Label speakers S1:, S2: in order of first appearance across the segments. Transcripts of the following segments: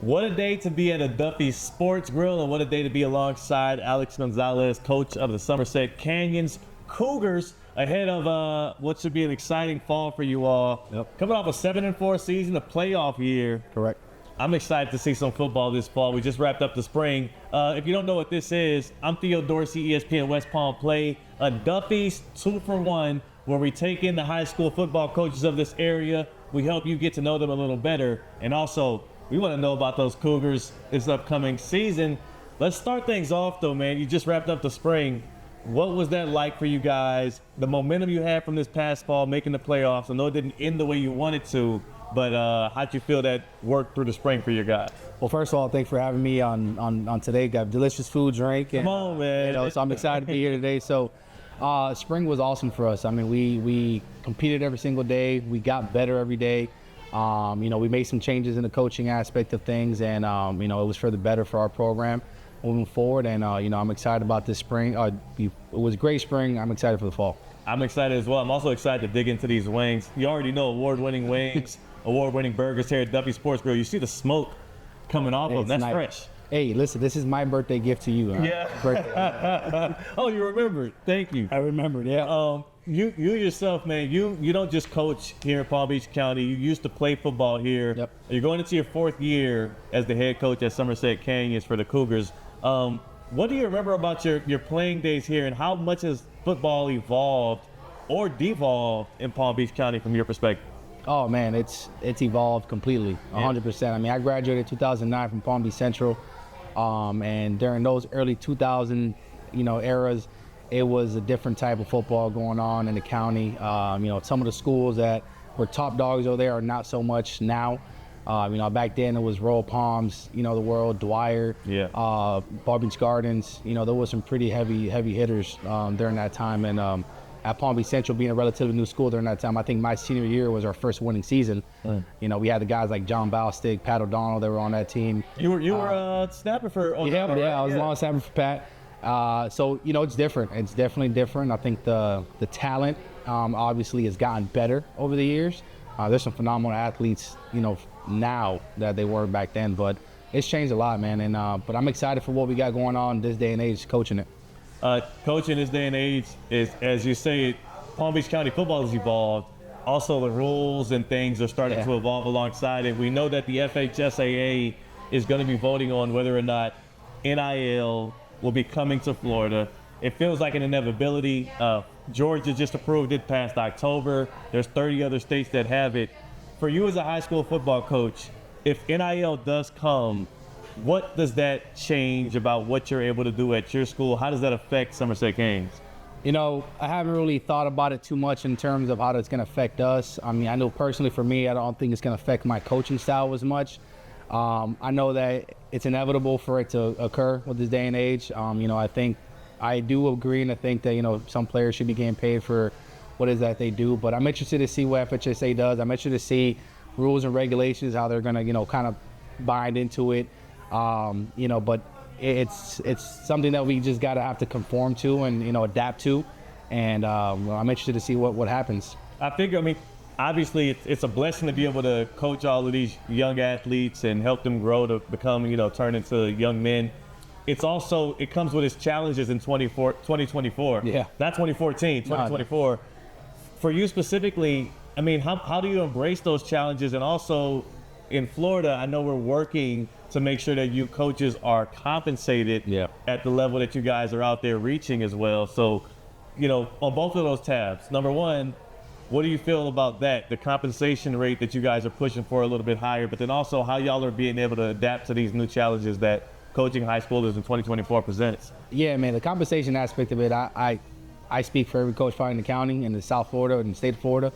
S1: What a day to be at a Duffy Sports Grill, and what a day to be alongside Alex Gonzalez, coach of the Somerset Canyons Cougars, ahead of what should be an exciting fall for you all.
S2: Yep.
S1: Coming off a 7-4 season, a playoff year.
S2: Correct.
S1: I'm excited to see some football this fall. We just wrapped up the spring. If you don't know what this is, I'm Theo, Dorsey, ESPN West Palm Play, a Duffy's 2-for-1, where we take in the high school football coaches of this area. We help you get to know them a little better, and also we want to know about those Cougars this upcoming season. Let's start things off, though, man. You just wrapped up the spring. What was that like for you guys? The momentum you had from this past fall, making the playoffs. I know it didn't end the way you wanted to, but how'd you feel that worked through the spring for your guys?
S2: Well, first of all, thanks for having me on today. Got delicious food, drink. And,
S1: Come on, man.
S2: So I'm excited to be here today. So spring was awesome for us. I mean, we competed every single day. We got better every day. We made some changes in the coaching aspect of things, and it was for the better for our program moving forward. And I'm excited about this spring. It was a great spring. I'm excited for the fall.
S1: I'm excited as well. I'm also excited to dig into these wings. You already know award-winning wings, award-winning burgers here at Duffy Sports Grill. You see the smoke coming off of them. That's
S2: nice.
S1: Fresh.
S2: Hey, listen, this is my birthday gift to you.
S1: Yeah.
S2: Birthday.
S1: Oh, you remembered. Thank you.
S2: I remembered, yeah.
S1: You yourself, man, you don't just coach here in Palm Beach County. You used to play football here.
S2: Yep.
S1: You're going into your 4th year as the head coach at Somerset Canyons for the Cougars. What do you remember about your playing days here, and how much has football evolved or devolved in Palm Beach County from your perspective?
S2: Oh man, it's evolved completely, 100%. I mean, I graduated 2009 from Palm Beach Central, and during those early 2000 eras, it was a different type of football going on in the county. Some of the schools that were top dogs over there are not so much now. Back then it was Royal Palms, the world, Dwyer, Palm Beach Gardens. There was some pretty heavy hitters during that time. And at Palm Beach Central, being a relatively new school during that time, I think my senior year was our first winning season. We had the guys like John Bowstick, Pat O'Donnell, that were on that team.
S1: You were snapping for O'Donnell,
S2: I was
S1: right?
S2: long snapping for Pat. It's different. It's definitely different. I think the talent obviously has gotten better over the years. There's some phenomenal athletes, now that they were back then, but it's changed a lot, man. And but I'm excited for what we got going on this day and age, coaching it.
S1: Coaching this day and age is, as you say, Palm Beach County football has evolved. Also, the rules and things are starting to evolve alongside it. We know that the FHSAA is going to be voting on whether or not NIL will be coming to Florida. It feels like an inevitability. Georgia just approved it past October. There's 30 other states that have it. For you as a high school football coach, if NIL does come, what does that change about what you're able to do at your school? How does that affect Somerset Canyons?
S2: I haven't really thought about it too much in terms of how that's going to affect us. I mean, I know personally for me, I don't think it's going to affect my coaching style as much. I know that it's inevitable for it to occur with this day and age. I do agree, and I think that, some players should be getting paid for what is that they do. But I'm interested to see what FHSA does. I'm interested to see rules and regulations, how they're going to, kind of bind into it. But it's something that we just got to have to conform to and, adapt to. And I'm interested to see what happens.
S1: Obviously, it's a blessing to be able to coach all of these young athletes and help them grow to become, turn into young men. It comes with its challenges in 2024.
S2: Yeah.
S1: Not 2014, 2024. No. For you specifically, how do you embrace those challenges? And also in Florida, I know we're working to make sure that you coaches are compensated at the level that you guys are out there reaching as well. So, on both of those tabs, number one, what do you feel about that, the compensation rate that you guys are pushing for a little bit higher, but then also how y'all are being able to adapt to these new challenges that coaching high schoolers in 2024 presents?
S2: Yeah, man, the compensation aspect of it, I speak for every coach probably in the county, in the South Florida, and the state of Florida.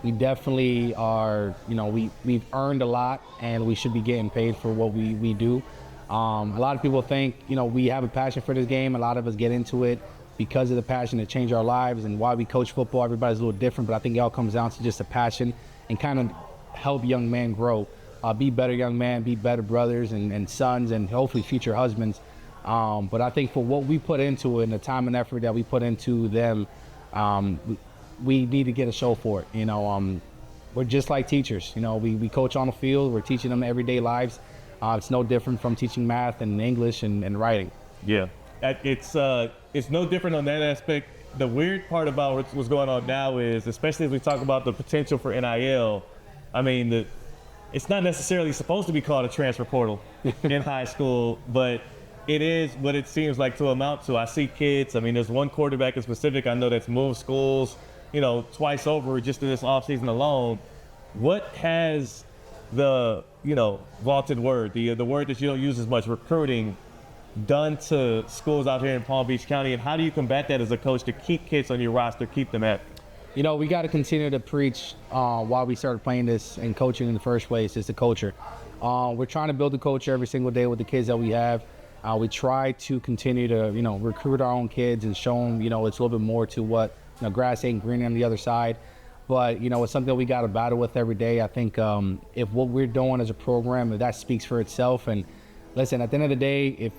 S2: We definitely are, we've earned a lot, and we should be getting paid for what we do. A lot of people think, we have a passion for this game. A lot of us get into it because of the passion to change our lives, and why we coach football. Everybody's a little different, but I think it all comes down to just a passion and kind of help young men grow, be better young men, be better brothers and sons, and hopefully future husbands. But I think for what we put into it and the time and effort that we put into them, we need to get a show for it. We're just like teachers. We coach on the field. We're teaching them everyday lives. It's no different from teaching math and English and writing.
S1: Yeah, it's no different on that aspect. The weird part about what's going on now is, especially as we talk about the potential for NIL, I mean, it's not necessarily supposed to be called a transfer portal in high school, but it is what it seems like to amount to. I see kids, I mean, there's one quarterback in specific I know that's moved schools, twice over just in this offseason alone. What has the, vaunted word, the word that you don't use as much, recruiting, done to schools out here in Palm Beach County, and how do you combat that as a coach to keep kids on your roster, keep them happy?
S2: We got to continue to preach why we started playing this and coaching in the first place is the culture. We're trying to build the culture every single day with the kids that we have. We try to continue to, recruit our own kids and show them, it's a little bit more to what, grass ain't green on the other side. But, it's something that we got to battle with every day. I think if what we're doing as a program, if that speaks for itself. And listen, at the end of the day, if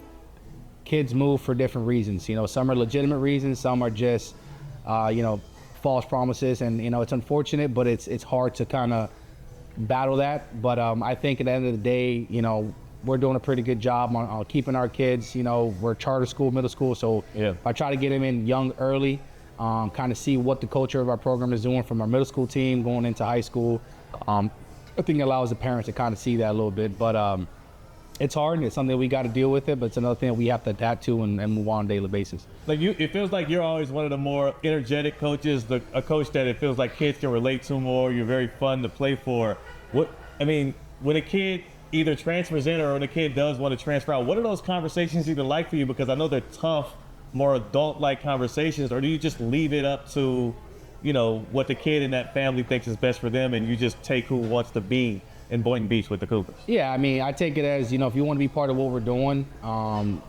S2: kids move for different reasons, some are legitimate reasons, some are just, false promises, and it's unfortunate, but it's hard to kind of battle that. But I think at the end of the day, we're doing a pretty good job on keeping our kids. We're charter school, middle school, so if I try to get them in young, early, kind of see what the culture of our program is doing from our middle school team going into high school. I think it allows the parents to kind of see that a little bit, but it's hard. It's something we got to deal with it, but it's another thing that we have to adapt to and move on a daily basis.
S1: It feels like you're always one of the more energetic coaches, a coach that it feels like kids can relate to more. You're very fun to play for. When a kid either transfers in or when a kid does want to transfer out, what are those conversations even like for you? Because I know they're tough, more adult-like conversations, or do you just leave it up to, what the kid in that family thinks is best for them, and you just take who wants to be in Boynton Beach with the Cougars?
S2: Yeah, I take it as, if you want to be part of what we're doing,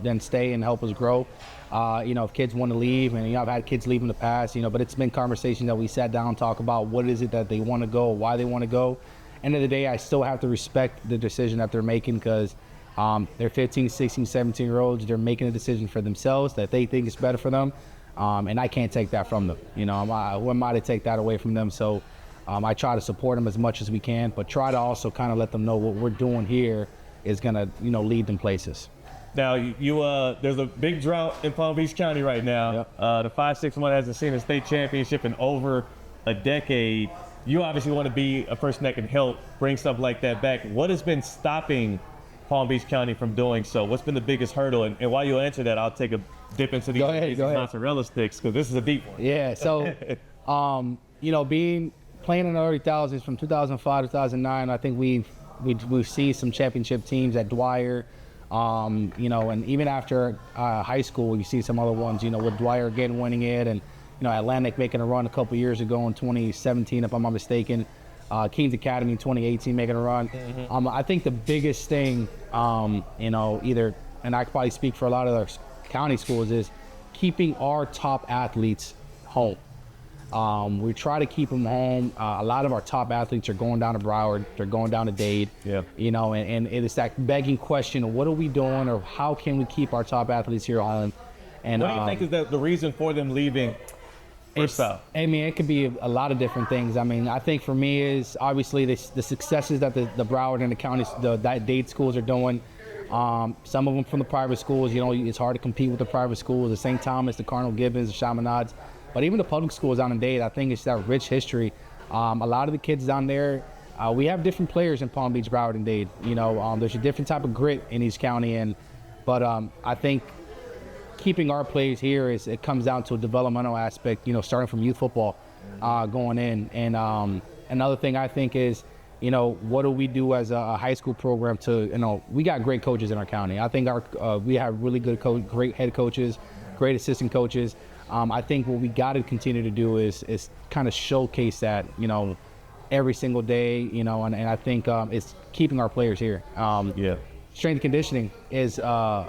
S2: then stay and help us grow. If kids want to leave, and I've had kids leave in the past, but it's been conversations that we sat down and talk about what is it that they want to go, why they want to go. End of the day, I still have to respect the decision that they're making because they're 15, 16, 17-year-olds. They're making a decision for themselves that they think is better for them, and I can't take that from them. Who am I to take that away from them? So I try to support them as much as we can, but try to also kind of let them know what we're doing here is going to, lead them places.
S1: Now, there's a big drought in Palm Beach County right now.
S2: Yep.
S1: The 5-6-1 hasn't seen a state championship in over a decade. You obviously want to be a person that can help bring stuff like that back. What has been stopping Palm Beach County from doing so? What's been the biggest hurdle? And while you answer that, I'll take a dip into these mozzarella sticks because this is a deep one.
S2: Yeah, so, playing in the early 2000s from 2005 to 2009, I think we've seen some championship teams at Dwyer, and even after high school, you see some other ones, with Dwyer again winning it, and Atlantic making a run a couple years ago in 2017, if I'm not mistaken. Keen's Academy in 2018 making a run. Mm-hmm. I think the biggest thing, either, and I could probably speak for a lot of our county schools, is keeping our top athletes home. We try to keep them home. A lot of our top athletes are going down to Broward. They're going down to Dade. Yeah. And it's that begging question of what are we doing, or how can we keep our top athletes here on? And
S1: what do you think is the reason for them leaving?
S2: It could be a lot of different things. I think for me is obviously the successes that the Broward and the county, that Dade schools are doing. Some of them from the private schools. It's hard to compete with the private schools, the St. Thomas, the Cardinal Gibbons, the Chaminade's. But even the public schools down in Dade, I think it's that rich history. A lot of the kids down there, we have different players in Palm Beach, Broward, and Dade. There's a different type of grit in East County, but I think keeping our players here it comes down to a developmental aspect. Starting from youth football, going in, and another thing I think is, what do we do as a high school program to, we got great coaches in our county. I think we have really good great head coaches, great assistant coaches. I think what we got to continue to do is kind of showcase that, every single day, and I think it's keeping our players here. Strength and conditioning is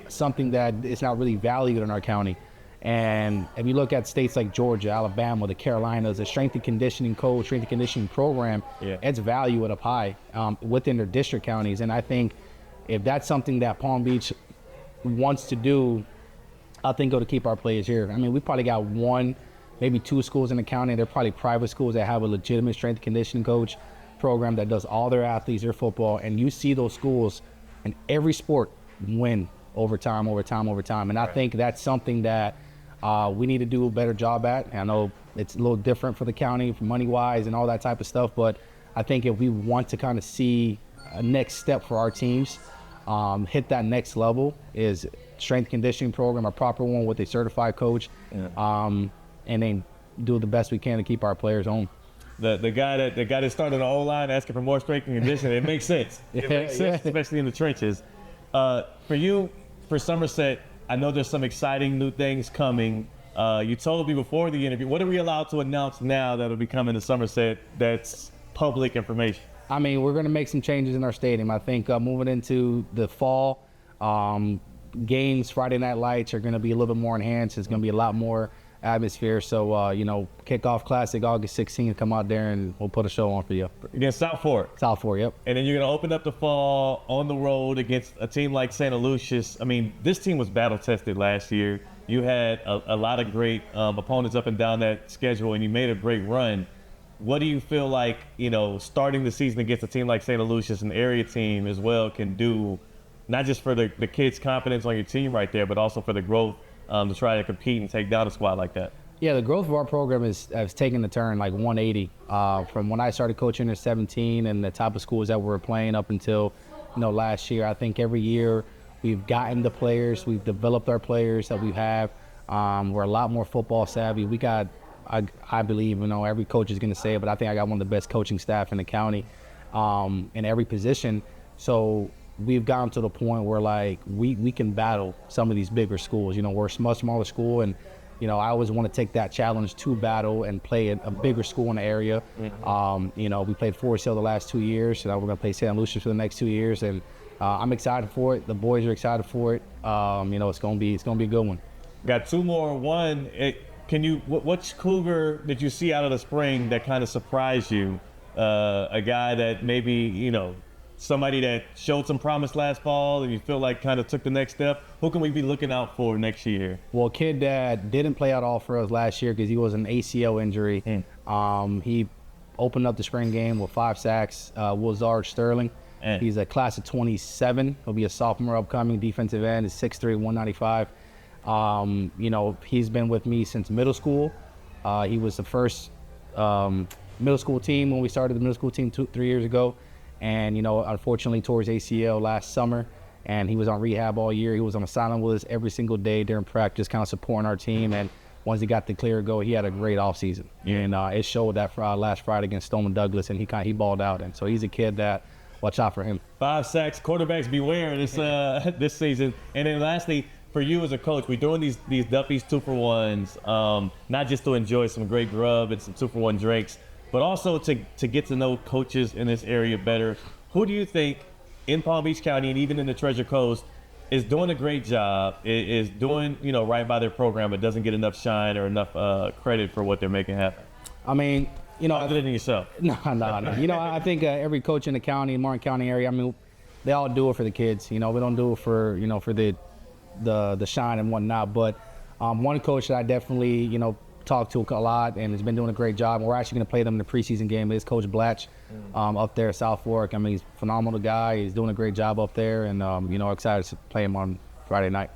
S2: something that is not really valued in our county. And if you look at states like Georgia, Alabama, the Carolinas, the strength and conditioning coach, strength and conditioning program, it's valued up high within their district counties. And I think if that's something that Palm Beach wants to do, I think it'll keep our players here. We probably got one, maybe two schools in the county. They're probably private schools that have a legitimate strength and conditioning coach program that does all their athletes, their football. And you see those schools in every sport, win overtime. And I think that's something that we need to do a better job at. And I know it's a little different for the county, money-wise and all that type of stuff, but I think if we want to kind of see a next step for our teams, hit that next level, is strength conditioning program, a proper one with a certified coach, and then do the best we can to keep our players home.
S1: The guy that started the O-line asking for more strength and conditioning, it makes sense. It makes sense, especially in the trenches. For you, for Somerset, I know there's some exciting new things coming. You told me before the interview, what are we allowed to announce now that'll be coming to Somerset that's public information?
S2: I mean, we're going to make some changes in our stadium. I think moving into the fall, games, Friday Night Lights are going to be a little bit more enhanced. It's going to be a lot more atmosphere. So, Kickoff Classic, August 16th, come out there and we'll put a show on for you.
S1: Against South Fork.
S2: South Fork, yep.
S1: And then you're going to open up the fall on the road against a team like St. Lucius. I mean, this team was battle-tested last year. You had a lot of great opponents up and down that schedule, and you made a great run. What do you feel like, starting the season against a team like St. Lucius, an area team as well, can do, not just for the kids' confidence on your team right there, but also for the growth to try to compete and take down a squad like that?
S2: Yeah, the growth of our program has taken the turn like 180 from when I started coaching at 17 and the type of schools that we were playing up until last year. I think every year we've gotten the players, we've developed our players that we have. We're a lot more football savvy. We got, I believe, every coach is going to say it, but I think I got one of the best coaching staff in the county in every position. So we've gotten to the point where we can battle some of these bigger schools. We're a much smaller school, and I always want to take that challenge to battle and play a bigger school in the area. Mm-hmm. We played Forest Hill the last 2 years, so now we're going to play St. Lucius for the next 2 years, and I'm excited for it. The boys are excited for it. It's going to be a good one.
S1: Got two more. One, which Cougar did you see out of the spring that kind of surprised you? A guy that maybe, somebody that showed some promise last fall and you feel like kind of took the next step? Who can we be looking out for next year?
S2: Well, a kid that didn't play out all for us last year because he was an ACL injury. He opened up the spring game with 5 sacks. Wilzard Sterling. He's a class of 27. He'll be a sophomore upcoming. Defensive end is 6'3", 195. He's been with me since middle school. He was the first middle school team when we started the middle school team 3 years ago. And, unfortunately tore his ACL last summer, and he was on rehab all year. He was on the sideline with us every single day during practice, kind of supporting our team. And once he got the clear go, he had a great offseason. And it showed that last Friday against Stoneman Douglas, and he balled out. And so he's a kid that, watch out for him. 5
S1: sacks, quarterbacks beware this season. And then lastly, for you as a coach, we're doing these Duffy's 2-for-1s, not just to enjoy some great grub and some 2-for-1 drinks, but also to get to know coaches in this area better. Who do you think in Palm Beach County and even in the Treasure Coast is doing a great job, is doing right by their program, but doesn't get enough shine or enough credit for what they're making happen?
S2: I mean,
S1: other than yourself.
S2: No. I think every coach in the county, Martin County area, they all do it for the kids. We don't do it for for the shine and whatnot. But one coach that I definitely talked to a lot and has been doing a great job, and we're actually going to play them in the preseason game, is Coach Blatch up there at South Fork. He's a phenomenal guy. He's doing a great job up there, and excited to play him on Friday night.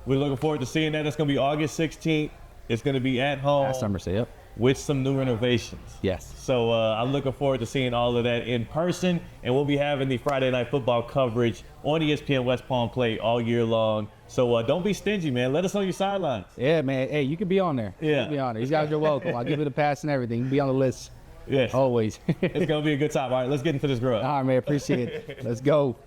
S1: We're looking forward to seeing that. It's going to be August 16th. It's going to be at home.
S2: At Somerset, yep.
S1: With some new renovations.
S2: Yes.
S1: So I'm looking forward to seeing all of that in person, and we'll be having the Friday Night Football coverage on ESPN West Palm Play all year long. So don't be stingy, man. Let us know your sidelines.
S2: Yeah, man. Hey, you can be on there.
S1: Yeah.
S2: You can be on there. You guys are welcome. I'll give you the pass and everything. You can be on the list.
S1: Yes.
S2: Always.
S1: It's going to be a good time. All right, let's get into this grub.
S2: All right, man. Appreciate it. Let's go.